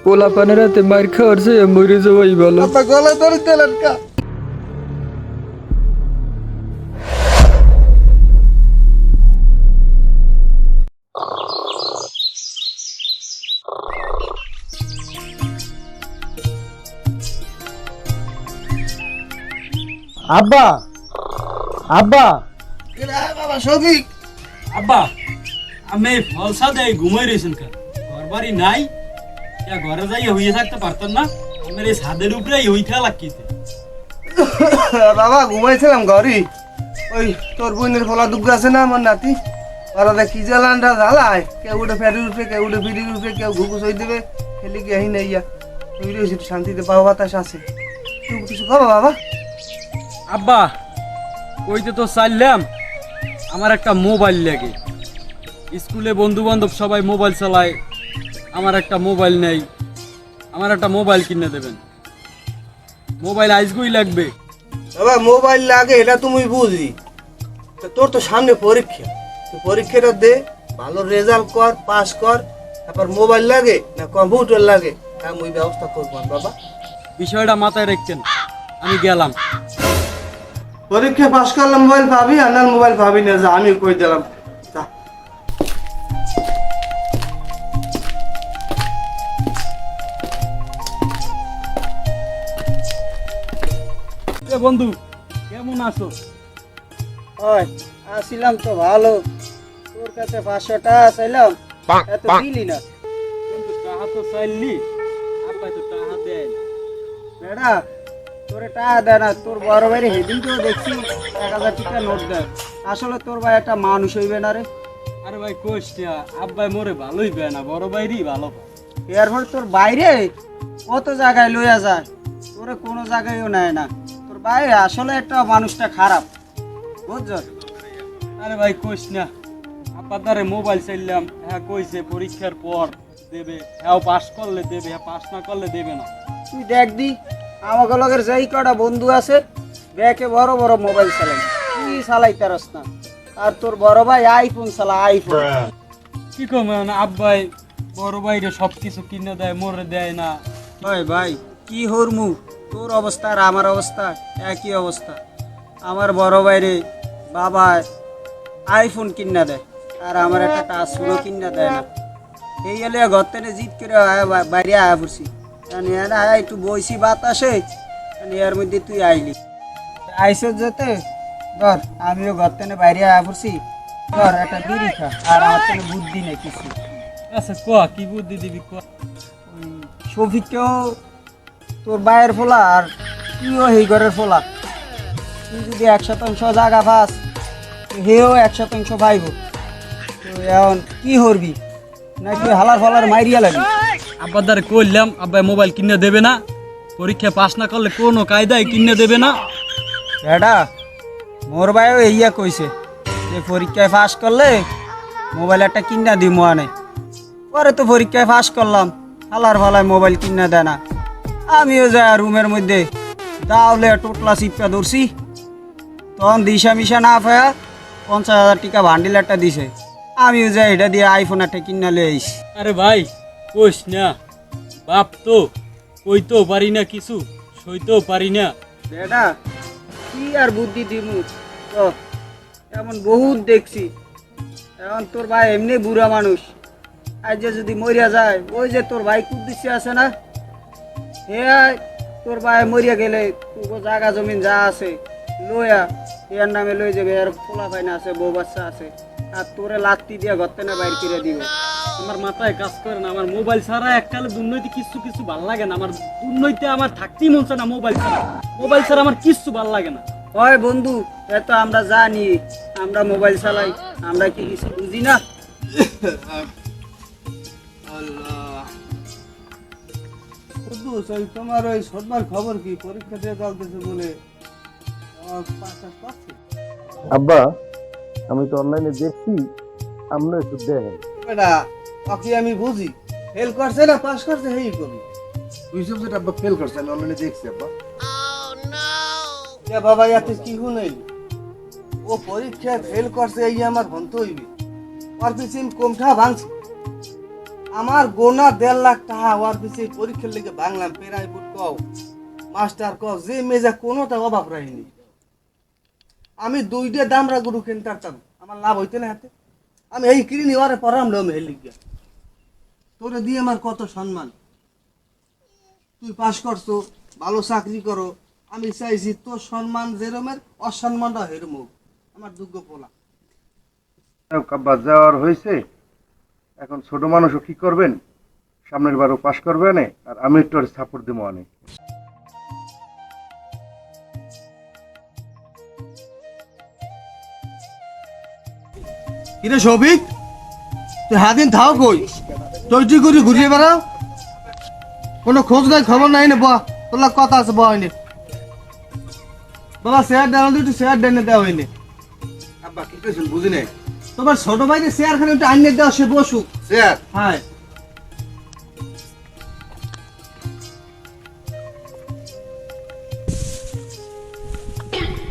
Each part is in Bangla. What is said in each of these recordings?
পোলা পানের হাতে মার খাওয়ার চেয়ে মরে যাওয়াই ভালো। আব্বা গলা ধরে দিলেন কা? আব্বা আব্বা বাবা শফিক, আব্বা আমি ফলসা দেয় ঘুমাই রয়েছেন কেন? ঘর বাড়ি নাই, ঘরে যাই হইয়ে থাকতে পারতাম না? আমার এই ছাদের উপরেই হইতে লাগছে। বাবা ঘুমাইছিলাম ঘরে। ওই তোর বোনের ফলা দুগ্গ আছে না আমার নাতি, ওরা কি জ্বালানটা জ্বালায়, কেউ উঠে ফ্যাটির উপরে, কেউ উঠে ফিরির উপরে, কেউ ঘুঘুস হয়ে দেবে, খেলে কি আহি নাইয়া তুই রয়েছি শান্তিতে, পাওয়া বাতাস আছে। তুই কিছু খাবো বাবা? আব্বা কইতে তো চাইলাম, আমার একটা মোবাইল লাগে। স্কুলে বন্ধু বান্ধব সবাই মোবাইল চালায়, আমার একটা মোবাইল নেই। আমার একটা মোবাইল কিনে দেবেন। মোবাইল আজকেই লাগবে। বাবা মোবাইল লাগে এটা তুমি বুঝি, তা তোর তো সামনে পরীক্ষা, তুই পরীক্ষাটা দে, ভালো রেজাল্ট কর, পাস কর, তারপর মোবাইল লাগে না কম্পিউটার লাগে আমি ওই ব্যবস্থা করবো বাবা। বিষয়টা মাথায় রাখছেন, আমি গেলাম। পরীক্ষা পাস করলে মোবাইল পাবি, আর না মোবাইল পাবি না, যা আমি কই দিলাম। যা। বন্ধু কেমন আছো? ওই আসিলাম তো ভালো, তোর কাছে 500 টাকা চাইলাম, এত দিলি না। বন্ধু টাকা তো চাইলি, আব্বা তো টাকা দেয় না। বেটা তোরে টাকা দেয় না, তোর বড় ভাইরে হেদিন তো দেখছি 1000 টাকা নোট দেয়। আসলে তোর ভাই একটা মানুষ হইবে না রে। আরে ভাই কোষ না, আব্বাই মোরে ভালোই পায় না, বড় ভাইরই ভালো পায়। এরপর তোর বাইরে কত জায়গায় লইয়া যায়, তোরে কোনো জায়গায়ও নেয় না। তোর ভাই আসলে একটা মানুষটা খারাপ, বুঝছ? আরে ভাই কোষ না, আব্বার দ্বারে মোবাইল চাইলাম, হ্যাঁ কইছে পরীক্ষার পর দেবে, হ্যাঁ পাস করলে দেবে, হ্যাঁ পাস না করলে দেবে না। তুই দেখ দি আমাকে লগের যেই কটা বন্ধু আছে ব্যাকে বড় বড় মোবাইল চালাই, তুই চালাই পারস না। আর তোর বড় ভাই আইফোন চালা, আইফোন। কি কম আব্বাই বড় ভাইরে সব কিছু কিনে দেয়, মোরে দেয় না। ওই ভাই কি হরমু, তোর অবস্থা আর আমার অবস্থা একই অবস্থা। আমার বড় ভাইরে বাবা আইফোন কিনা দেয়, আর আমার একটা টাচ ফোনও কিনা দেয় না। এই এলে ঘর থেকে জিত করে বাইরে আয়া পড়ছি, একটু বইছি বাতাসে, এর মধ্যে তুই আইলি। আইস যেতে ধর আমিও ঘর থেকে বাইরে আয়া পড়ছি, ধর একটা বিড়ি খা, আর আমার থেকে বুদ্ধি নেই কিছু। আচ্ছা ক কি বুদ্ধি দিবি ক। ওই শফিককেও তোর বাইরের ফোলা, আর তুইও এই ঘরের ফোলা, তুই যদি 100% জায়গা পাস, হেও 100% পাইব। তো এখন কি করবি, না তুই হালার ফালার মাইরিয়া লাগি? আব্বার দ্বারে কইলাম, আব্বাই মোবাইল কিনে দেবে না, পরীক্ষা পাস না করলে কোনো কায়দায় কিনে দেবে না। এটা মোর ভাইও ইয়া কইছে যে পরীক্ষায় পাস করলে মোবাইল একটা কিনা দিব আনে। পরে তো পরীক্ষায় পাস করলাম, হালার ফালায় মোবাইল কিনা দেয় না। আমিও যাই রুমের মধ্যে দাওলে টোটলা চিপা ধরছি, তখন দিশা মিশা না পায়া 50,000 টাকা ভান্ডিল একটা দিছে। আমিও যাই এটা দিয়ে আইফোন একটা কিনা লই আইছি। আরে ভাই কোষ না, বাপ তো কইতেও পারি না কিছু, সইতেও পারি না। বেটা কি আর বুদ্ধি দিমু, তো এমন বহুত দেখছি। এখন তোর ভাই এমনি বুড়া মানুষ, আজ যে যদি মরিয়া যায়, ওই যে তোর ভাই কুদ্দিসে আছে না, হে তোর ভাই মরিয়া গেলে তোর জায়গা জমিন যা আছে লইয়া এর নামে লই যাবে, এর পোলা ফাইনা আছে, বউ বাচ্চা আছে, আর তোরে লাত্তি দিয়া ঘর থেকে বাইর করে দিবে। আমার মাথায় কাজ করে না, আমার মোবাইল ছাড়া এককালে দুর্নৈতিক কিছু কিছু ভাল লাগে না। আমার দুর্নৈতে আমার থাকতেই মন চায় না মোবাইল ছাড়া। মোবাইল ছাড়া আমার কিচ্ছু ভাল লাগে না। হয় বন্ধু, এত আমরা জানি, আমরা মোবাইল চালাই, আমরা কি কিছু বুঝি না? তোমার ওই সদমার খবর কি? পরীক্ষা দিয়ে চলতেছে বলে পাস পাচ্ছে। আব্বা আমি তো অনলাইনে দেখছি, আপনি একটু দেখেন। বেটা ওকে আমি বুঝি, ফেল করছে না পাস করছে হেই কবি। তুই সবজেক্ট আব্বা ফেল করছে, আমি অনলাইনে দেখছি আব্বা। বাবা ইয়াতে কি হুনাইল, ও পরীক্ষায় ফেল করছে, এই আমার ভন্ত হইবে। ওর পিছনে কোমঠা ভাঙছে, আমার গোনা 1.5 লাখ টাকা হওয়ার পিছিয়ে পরীক্ষার লেগে বাংলাম পেরাই বুট কও মাস্টার কও যে মেজা কোনোটা অভাব রাখিনি আমি 2টা দামরা গরু কিনতাম আমার লাভ হইতে না হাতে আমি এই কিনে ওরে পড়াম লো মেহে লিখিয়া তোরে দিয়ে আমার কত সম্মান তুই পাস করছো ভালো চাকরি করো আমি চাইছি তোর সম্মান যেরমের অসম্মানটা হেরমুখ আমার দুর্গ পোলা কাব্বা যাওয়ার হয়েছে এখন ছোট মানুষও কি করবেন সামনের বারও পাশ করবে না আর আমি একটু সাপোর্ট দেবো অনেক কিরে সৌভিক তুই হাদিন থাও কই তৈরি করে ঘুরিয়ে বেড়াও কোনো খোঁজ নাই খবর নাই না বা তোর লাগ কথা আছে বা হয়নি বাবা শেয়ার দেওয়া একটু শেয়ার দেনে দেওয়া হয়নি আব্বা কি কইছেন বুঝি নাই তোমার ছোট ভাইকে শেয়ার খানে একটু আইনে দেওয়া সে বসুক স্যার হ্যাঁ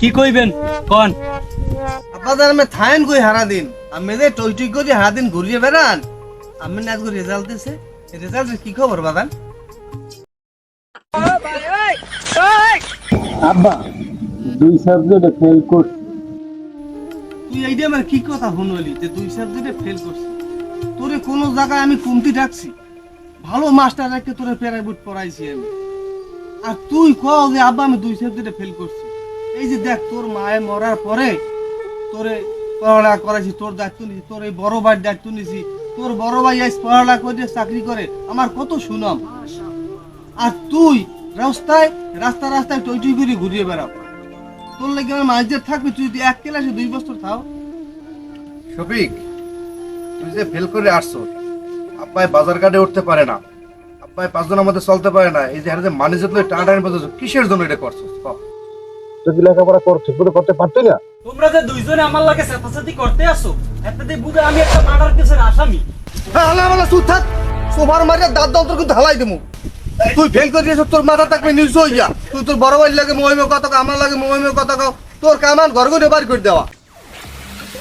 কি কইবেন কোন আপনাদের আমি থাইন কই হারা দিন আমি যে টই করে হারা দিন ঘুরিয়ে বেড়ান আমি না আজকে রেজাল্ট দিছে রেজাল্টের কি খবর বাদান আব্বা 2 সাবজেক্টে ফেল করছি তুই এইটা আমার কি কথা শুনলি যে 2 সাবজেক্টে ফেল করছিস তোরে কোন জায়গায় আমি কমতি ডাকছি ভালো মাস্টার রাখতে তোরে প্রাইভেট পড়াইছি আমি আর তুই কও যে আব্বা আমি 2 সাবজেক্টে ফেল করছি এই যে দেখ তোর মায়ে মরার পরে তোরে পড়ালেখা করাইছি তোর দায়িত্ব নিছি তোর এই বড় ভাইয়ের দায়িত্ব নিছি তোর বড় ভাই আজ পড়ালেখা করে চাকরি করে আমার কত সুনাম আর তুই রাস্তায় রাস্তায় টই করে ঘুরিয়ে বেড়াও তোর লাগে আমার মাঝে থাকবি তুই যদি 1 ক্লাসে 2 বছর থাও শফিক তুই যে ফেল করে আসছো আব্বাই বাজার ঘাটে উঠতে পারে না আব্বাই 5 জনের মধ্যে চলতে পারে না এই যে হারে যে মানুষ যে টানাটানি বাজাচ্ছ কিসের জন্য এটা করছিস তুই লেখাপড়া করছিস পুরো করতে পারতি না তোমরা যে দুইজনে আমার লাগে সাথে করতে আসো এতদি বুঝে আমি একটা মার্ডার কেসের আসামি হালা চুপ থাক সোফার মারিয়া দাঁত দন্তর কিন্তু হালাই দেবো তুই ফেল করে দিয়েছ তোর মাথা থাকবে নিউজ হয়ে যা তুই তোর বড় ভাই লাগে মহিমে কথা কও আমার লাগে মহিমে কথা কও তোর কামান ঘর ঘরে বাড়ি করে দেওয়া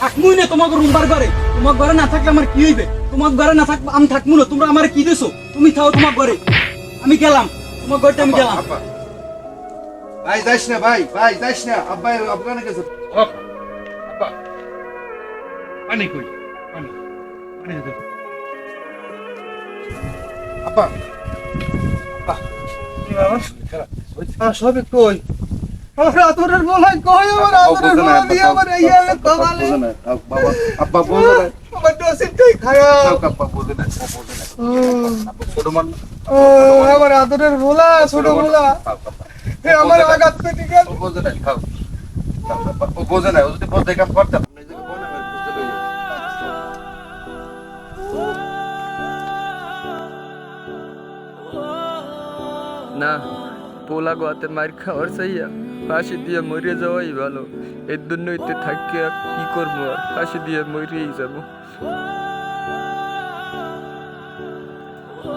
থাকমুই না তোমাকে রুম বার করে তোমার ঘরে না থাকলে আমার কি হইবে তোমার ঘরে না থাকবো আমি থাকবো না তোমরা আমার কি দিছো তুমি থাও তোমার ঘরে আমি গেলাম তোমার ঘরটা আমি গেলাম আব্বা ভাই যাইস না ভাই যাইস না আব্বাই আফগানে গেছে আব্বা পানি কই পানি দে আব্বা কি বাবা সবে কই আমার আতরের বলাই কই আমার আতরের বলাই দিয়ে আমার এই এলে কমালে বাবা আব্বা বলো না আমার ডসিটাই খারাপ আব্বা বলে না আব্বা ছোট মান ও আমার আতরের বলা ছোট বলা এ আমার আঘাত পেটে গেল বোঝে না খাও ও বোঝে না ও যদি বোঝে কাম করতাম না এই জায়গায় বলে বুঝতে পারি না পোলা গোয়াতে মার খাওয়ার চাইয়া ফাঁসি দিয়ে মরে যাওয়াই ভালো এর জন্যই তো থাকিয়া কি করবো আর ফাঁসি দিয়ে মরেই যাবো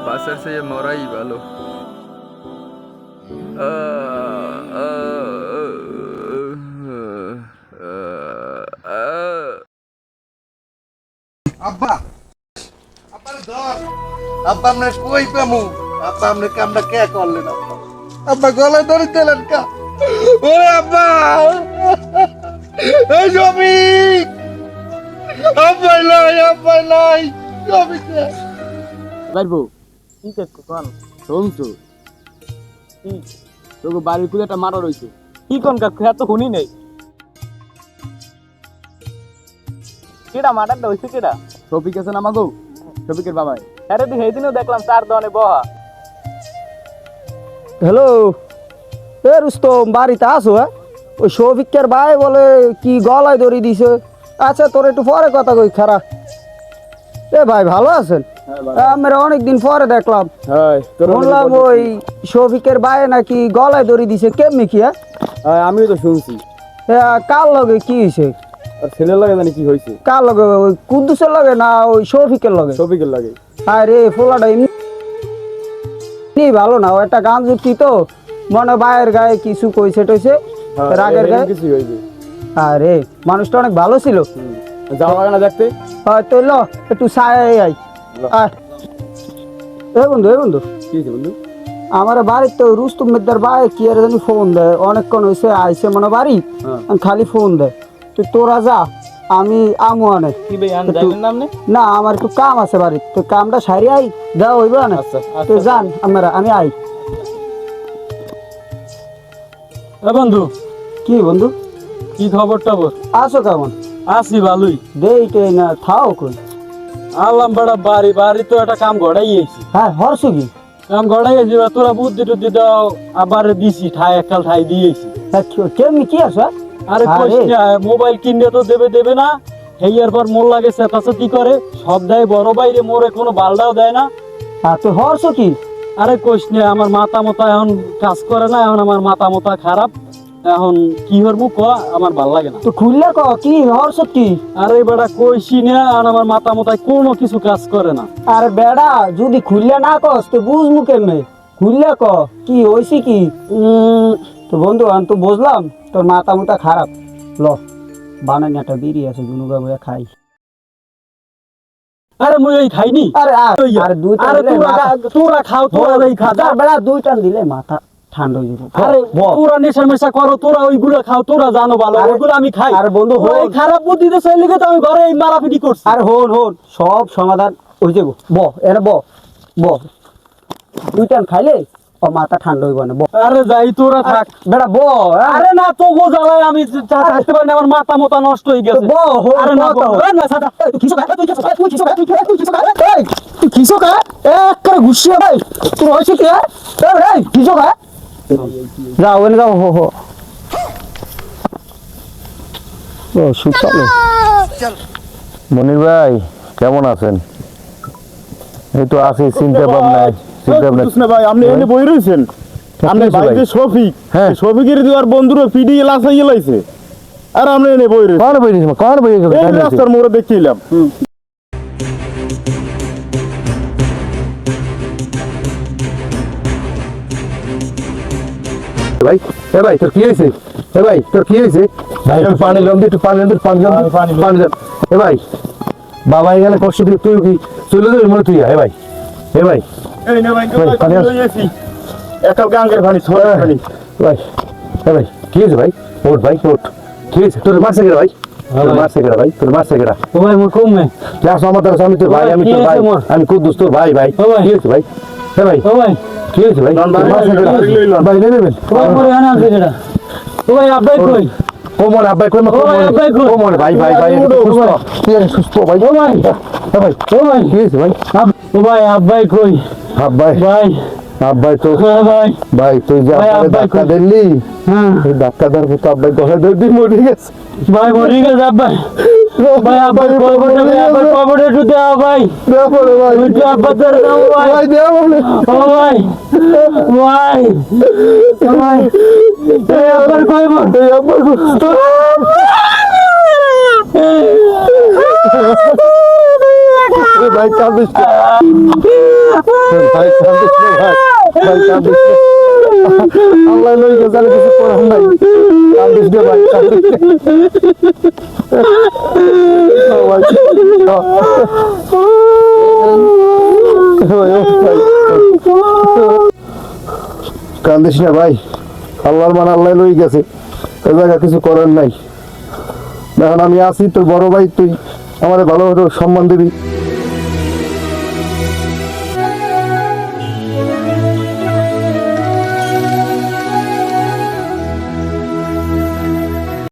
বাসার চাইয়া মরাই ভালো আব্বা আব্বা ধর আব্বা আমরা কই পামু আব্বা আমরা কামটা কে করলেন আব্বা গলায় ধরে দিলেন কা ওরে আব্বা এই জমিক আব্বা নাই জমিক পারবো কি দেখো কোন শুনছো কি তোকে বাড়ির কুলে একটা মারা রইছে কি কোন কাকু এত শুনি নেই কেডা মারাটা হইছে কেডা শফিক আছে না মাগো শফিকের বাবাই আরে দি সেইদিনও দেখলাম চার দনে বহা হ্যালো এ রুস্তম বাড়িতে আসো হ্যাঁ ওই শফিকের ভাই বলে কি গলায় দড়ি দিছে আচ্ছা তোর একটু পরে কথা কই খারা এ ভাই ভালো আছেন আমরা অনেকদিন পরে দেখলাম শুনলাম ওই শফিকের ভাই নাকি গলায় দড়ি দিছে কেমনি কি হ্যাঁ আমিও তো শুনছি কার লগে কি হয়েছে আর ছেলের লাগে জানি কি হয়েছে কার লগে ওই কুদ্দুসের লগে না ওই শফিকের লগে শফিকের লাগে আরে ফোলাটা এমনি ভালো না ও একটা গান যুক্তি তো মনে ভাইয়ের গায়ে কিছু কইছে টইছে রাগের গায়ে কিছু হয়েছে আরে মানুষটা অনেক ভালো ছিল যাওয়া লাগে না দেখতে হয়তো ল একটু ছায় আই আয় এ বন্ধু কি হয়েছে বন্ধু? আমার বাড়ির তো রুস্তম মেদার ভাই কি আর জানি ফোন দেয়, অনেকক্ষণ হয়েছে আইসে মনে বাড়ি, হ্যাঁ। খালি ফোন দেয়। তুই তোরা যা, আমি আমু অনেক কি ভাই আন যাইবেন না আপনি? না, আমার একটু কাম আছে বাড়ির, তো কামটা সারি আই দেওয়া হইব না। আচ্ছা, তুই যান, আমি আই। এ বন্ধু, কি বন্ধু, কি খবর টবর? আসো কেমন? আছি ভালোই। দেই না থাও কই? আল্লাম বড় বাড়ি তো একটা কাম গড়াইয়েছি। হ্যাঁ, হরসু কি? কাম গড়াইয়েছি, তোরা বুদ্ধি টুদ্ধি দাও, আবার দিছি ঠাই একটা ঠাই দিয়েছি। হ্যাঁ, কেমনি কি আছে? আরে কইস না, মোবাইল কিনে তো দেবে না, হেয়ার পর মোর লাগে চেতাচেতি করে, সব দেয় বড় বাইরে, মোরে কোনো বালটাও দেয় না। হ্যাঁ, তুই হরসু কি? আরে কইস না, আমার মাথা মতা এখন কাজ করে না, এখন আমার মাথা মতা খারাপ, এখন কি হরমু ক, আমার ভাল লাগে না। তুই খুললে ক, কি হরসু কি? আরে বেটা কইছি না, আর আমার মাথা মতায় কোনো কিছু কাজ করে না। আরে বেড়া, যদি খুললে না কস তো বুঝমু কেমনে? খুললে ক, কি হইছে কি? তো বন্ধু আমি তো বুঝলাম তোর মাথা মুতা খারাপ। ল বানানি একটা বিড়ি আছে, গুনুগা বইয়া খাই। আরে মুই এই খাইনি। আরে আরে দুইটা আরে দিলে তোরা খাও, তোরা এই খা। মাথা বেড়া দুইটা দিলে মাথা ঠান্ডা হয়ে যাবে। আরে তোরা নেশা মেশা করো, তোরা ওইগুলো খাও, তোরা জানো ভালো, আরে- ওইগুলো আমি খাই। আরে বন্ধু, তোরা এই হন। খারাপ বুদ্ধি তো সেই লিগে তো আমি ঘরে এই মারাপিটি করছি। আরে হন সব সমাধান হয়ে যাবো। এনে দুইটা খাইলে ও মাথা ঠান্ডা হইব না। আরে যাই, তোরা থাক। বেড়া আরে না, তো গো জ্বালায় আমি থাকতে পারি না, আমার মাথা মতা নষ্ট হয়ে গেছে। আরে না গো, আরে না সাদা। তুই কিসো কা এক করে ঘুষিয়ে ভাই, তোর হয়েছে কি? কিসো কা যাও, এনে যাও। হো ও সুচালো। মনির ভাই কেমন আছেন? এই তো আছি, চিন্তা ভাবনায়। ভাই আপনি এনে বই রয়েছেন, আপনার কি হয়েছে ভাই ভাই? যে শফিক, হ্যাঁ। শফিকের দুয়ার বন্ধুরা পিডি লাসাইয়ে লাইছে, আর আপনি এনে বই রয়েছেন। কার বই এই রাস্তার মোড়ে দেখিলাম। ভাই এ ভাই তোর কি হয়েছে? এ ভাই তোর কি হয়েছে? ভাই একটু পানি লম দে, একটু পানি লম দে, পানি লম। এ ভাই বাবা এখানে কষ্ট দিয়ে তুই কি চলে যাবি মনে তুই? এ ভাই এ ভাই এই না ভাই, ভাই, পানি আস। লইয়াছি একটা গাঙ্গের পানি, ছড়া পানি। ভাই এ ভাই কি হয়েছে ভাই? ওঠ ভাই ওঠ। কি হয়েছে? তোর মারছে কেডা ভাই? তোর মারছে কেডা ভাই? তোর মারছে কেডা? ও ভাই মোর কমে। যাস আমার দ্বারা, আমি তোর ভাই, আমি তোর ভাই, আমি কুদ্দুস তোর ভাই। ভাই ও ভাই। কি হয়েছে ভাই? এ ভাই ও ভাই, কি হয়েছে ভাই? তোর মারছে কেডা? ভাই নিয়ে নেবেন। ও ভাই মোরে আনা আছে যেটা। ও ভাই আব্বাই কই? ও মনে আব্বাই কই মা? ও ভাই, আব্বাই কই? ও মনে ভাই ভাই ভাই একটু সুস্থ। তুই একটু সুস্থ ভাই। ও ভাই, এ ভাই ও ভাই, কি হয়েছে ভাই? ও ভাই আব্বাই কই? আব্বাই ভাই, আব্বাই তো হ্যাঁ ভাই, ভাই তুই যে ভাই, আব্বাই আব্বাই ধাক্কা কই? দিলি, হ্যাঁ এই ধাক্কা দেওয়ার পর তো আব্বাই গলা ধরে মরে গেছে। ভাই মরে গেছে আব্বাই। ভাই আব্বাই কবরে, ভাই আব্বাই কবরে একটু দাও ভাই। দেওয়া পড়ে ভাই। একটু আব্বা ধরে দাও ভাই। ভাই দেওয়া বলে। ও ভাই, ভাই, ভাই, এই আব্বার কইব? এই আব্বাই ভাই কাঁদিস না। ভাই কাঁদিস না ভাই। ভাই কাঁদিস না। আল্লাহ লই গেছে, আর কিছু করার নাই। কাঁদিস না ভাই, কাঁদিস না। ও ভাই। কান্দিস না ভাই, আল্লাহর মান আল্লাহ লই গেছে, এ জায়গা কিছু করার নাই। এখন আমি আছি তোর বড় ভাই, তুই আমাদের ভালোভাবে সম্মান দিবি।